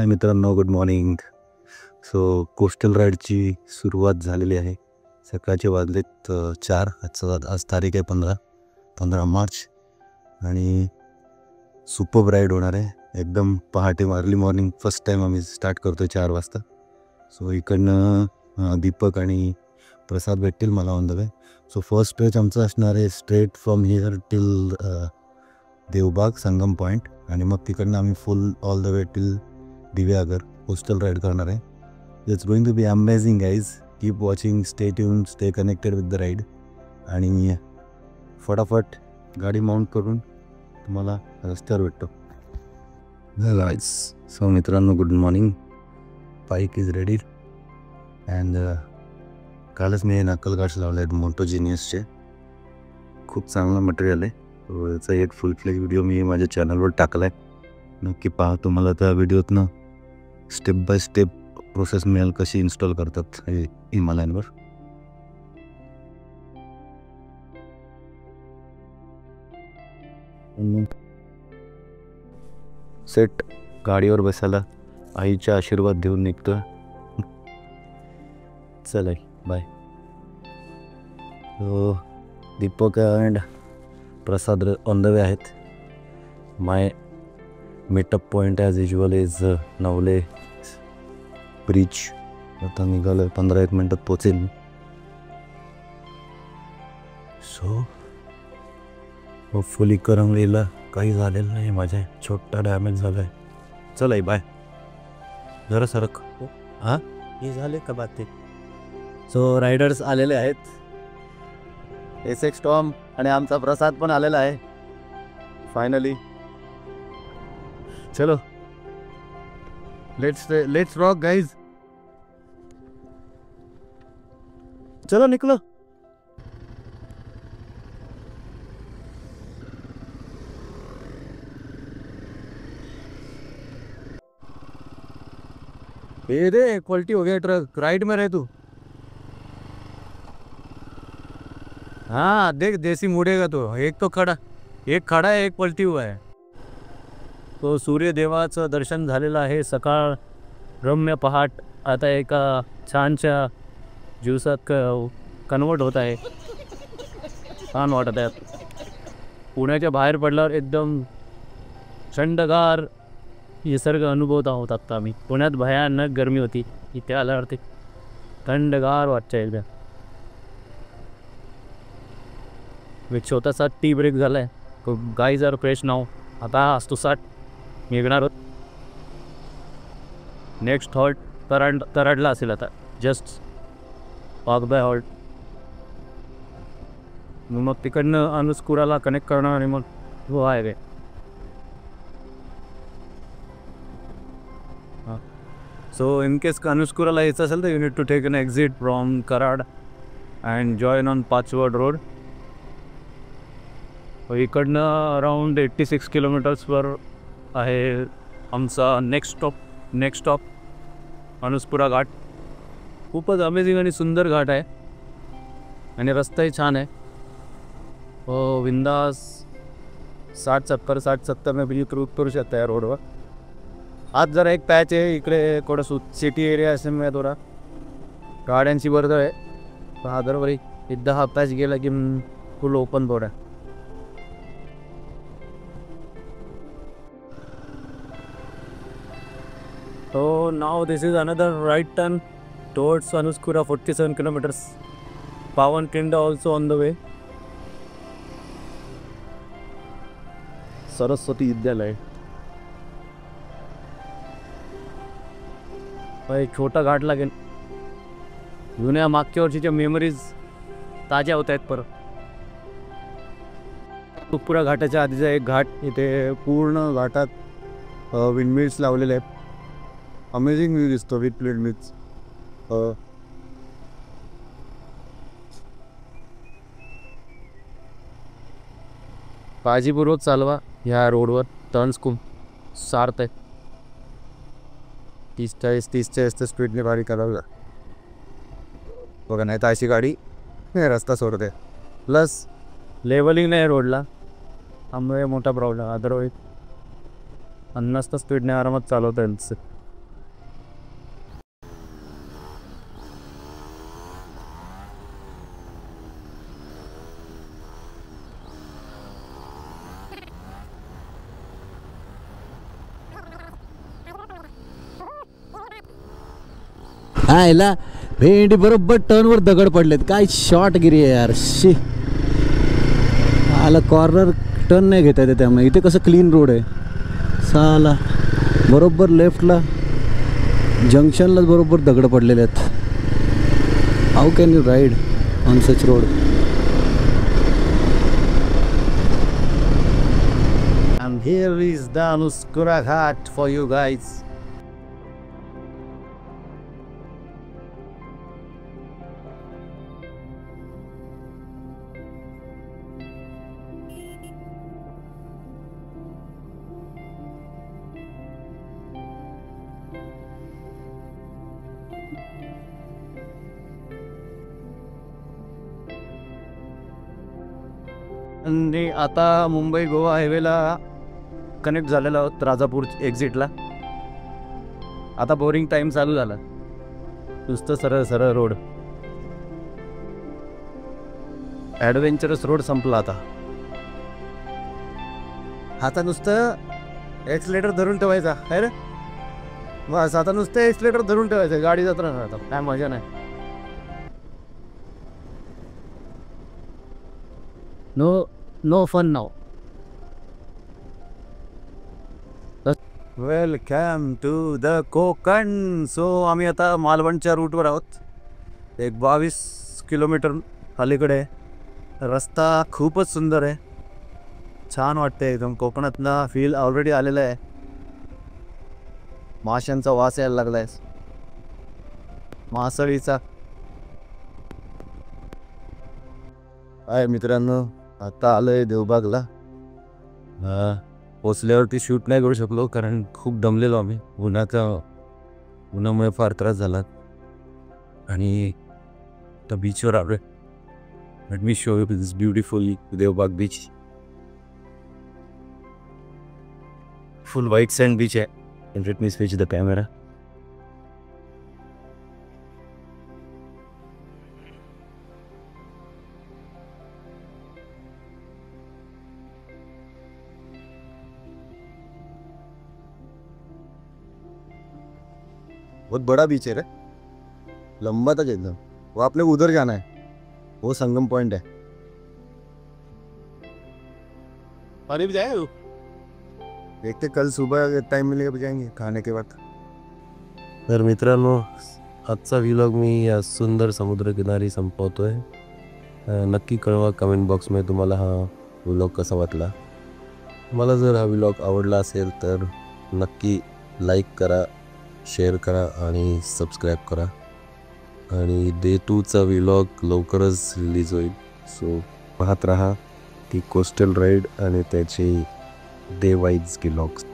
हाय मित्रांनो, good morning. So coastal राईडची सुरुवात झालेली आहे. सकाळचे वाजलेत 4. आज तारीख आहे 15 मार्च आणि सुपर्ब राईड होणार आहे. एकदम पहाटे अर्ली मॉर्निंग फर्स्ट टाईम आम्ही स्टार्ट करतो 4 वाजता. सो इकडनं दीपक आणि प्रसाद भेटतील मला on the way. So first stretch आमचं असणार आहे straight from here till Devbag Sangam point आणि मग तिकडनं आम्ही full all the way till Diveagar coastal ride करणार आहे. It's going to be amazing guys. Keep watching, stay tune, stay connected with the ride आणि फटाफट गाडी माउंट करून तुम्हाला रस्त्यावर भेटतो. गाईज, सो मित्रांनो good morning. Bike is ready and कालच मी नकल गार्ड्स लावले आहेत मोटो जिनियसचे. खूप चांगला मटेरियल आहे. याचा एक फुल फ्लेज व्हिडिओ मी माझ्या चॅनलवर टाकला आहे. नक्की पहा. तुम्हाला त्या व्हिडिओतनं स्टेप बाय स्टेप प्रोसेस मिळेल कशी इन्स्टॉल करतात हे हिमालयनवर. सेट गाडीवर बसायला आईचा आशीर्वाद देऊन निघतो. चला bye. Deepak and Prasad on the way आहेत. My meetup point as usual is Navale bridge. आता निघालं 15-1 मिनटात पोचेल. सो होपफुली करंगलीला काही झालेलं नाही. माझ्या छोटा डॅमेज झाला आहे. चल आई बाय. जरा सरक. हां हे झाले का बात ते. सो रायडर्स आलेले आहेत. एसेक्स टॉम आणि आमचा प्रसाद पण आलेला आहे फायनली. चलो लेट्स रॉक गाइज. चलो निकलो. ये दे क्वालिटी हो गया ट्रक. राइट में रहे तू. हाँ देख देसी मुड़ेगा तो. एक तो खड़ा, एक खड़ा है, एक पलटी हुआ है. तो सूर्यदेवाचं दर्शन झालेलं आहे. सकाळ रम्य पहाट आता एका छानशा दिवसात कन्वर्ट होत आहे. छान वाटत आहे. पुण्याच्या बाहेर पडल्यावर एकदम थंडगार निसर्ग अनुभवत आहोत आत्ता आम्ही. पुण्यात भयानक गरमी होती. इथे आल्यावरती थंडगार वाटतं एकदा. एक छोटासा टी ब्रेक झाला आहे. तो गाईज आर फ्रेश नाव. आता असतो 60 निघणार होत. नेक्स्ट हॉल्ट तराडला असेल आता. Just walk bye halt. मग तिकडनं अनुस्कुराला कनेक्ट करणार आणि मग हो आहे रे. हां सो इन केस अनुस्कुराला यायचं असेल तर you need to take an exit from Karad and join on Pachwad road. इकडनं अराउंड 86 किलोमीटर्सवर आहे आमचा नेक्स्ट स्टॉप अनुस्पुरा घाट. खूपच अमेझिंग आणि सुंदर घाट आहे आणि रस्ताही छान आहे. हो बिंदास 60-70 में भी क्रूज करू शकता या रोडवर. आज जरा एक पॅच आहे इकडे थोडं सिटी एरिया असल्यामुळे थोडा गाड्यांची वर्दळ आहे. पण अदरवाईज एकदा हा पॅच गेला की फुल ओपन रोड आहे. So now this is another right turn towards Anuskura, 47 kilometers. Pawankinda also on the way. Saraswati विद्यालय. एक छोटा घाट लागेल. जुन्या मागच्या वर्षीच्या मेमरीज ताज्या होत आहेत परत. तुपुरा घाटाच्या आधीचा एक घाट. इथे पूर्ण घाटात विंडमिल्स लावलेले आहेत. अमेझिंग व्ह्यू दिसतो विथ प्लेट मिक्स. काळजीपूर्वक चालवा. ह्या रोडवर टर्न्स खूप सार्थ आहेत. 30-40 स्पीडने गाडी करावी लागते बघा. नाही तर अशी गाडी रस्ता सोडते. प्लस लेवलिंग नाही रोडला, त्यामुळे मोठा प्रॉब्लेम. अदरवाईज 50 स्पीडने आरामात चालवता येईल. आयला भेंडी बरोबर टर्नवर दगड पडलेत. काय शॉर्ट गिरी आहे यार. शी आला कॉर्नर टर्न नाही घेता येते त्यामुळे. इथे कसं क्लीन रोड आहे. साला बरोबर लेफ्टला जंक्शनलाच बरोबर दगड पडलेले आहेत. How can you ride on such road? And here is the Anuskura Ghat for you guys. आणि आता मुंबई गोवा हायवेला कनेक्ट झालेलो आहोत राजापूर एक्झिटला. आता बोरिंग टाईम चालू झाला. नुसतं सरळ सरळ रोड, ॲडव्हेंचरस रोड संपला आता. आता नुसतं एक्सलेटर धरून ठेवायचा आहे रे. बस आता नुसतं एक्सलेटर धरून ठेवायचं, गाडी जात राहणार. आता काय मजा नाही. No fun now. Welcome to the Konkan. So आम्ही आता मालवणच्या रूटवर आहोत. एक 22 किलोमीटर अलीकडे. रस्ता खूपच सुंदर आहे, छान वाटते एकदम. कोकणातला फील ऑलरेडी आलेला आहे. माशांचा वास यायला लागला आहे, मासळीचा. आहे मित्रांनो, आता आलोय देवबागला. पोचल्यावरती शूट नाही करू शकलो कारण खूप दमलेलो आम्ही. उन्हामुळे फार त्रास झाला. आणि त्या बीचवर आलोय. Let me show you this beautiful Devbag beach. Full white sand beach आहे. and let me switch the camera. बहुत बड़ा बीच है रे, लंबा था एकदम. वो आपने उधर जाना है, वो संगम पॉइंट है. पानी भी जाए. देखते कल सुबह टाइम मिलेगा जाएंगे खाने के बाद. तर मित्रांनो, आजचा व्लॉग मी या सुंदर समुद्रकिनारी संपवतोय. नक्की कळवा कमेंट बॉक्समध्ये तुम्हाला हा व्लॉग कसा वाटला. मला जर हा व्लॉग आवडला असेल तर नक्की लाईक करा, शेअर करा आणि सबस्क्राईब करा. आणि डे 2चा व्लॉग लवकरच रिलीज होईल. सो पाहत राहा ती कोस्टल राईड आणि त्याची डे वाईज व्लॉग्स.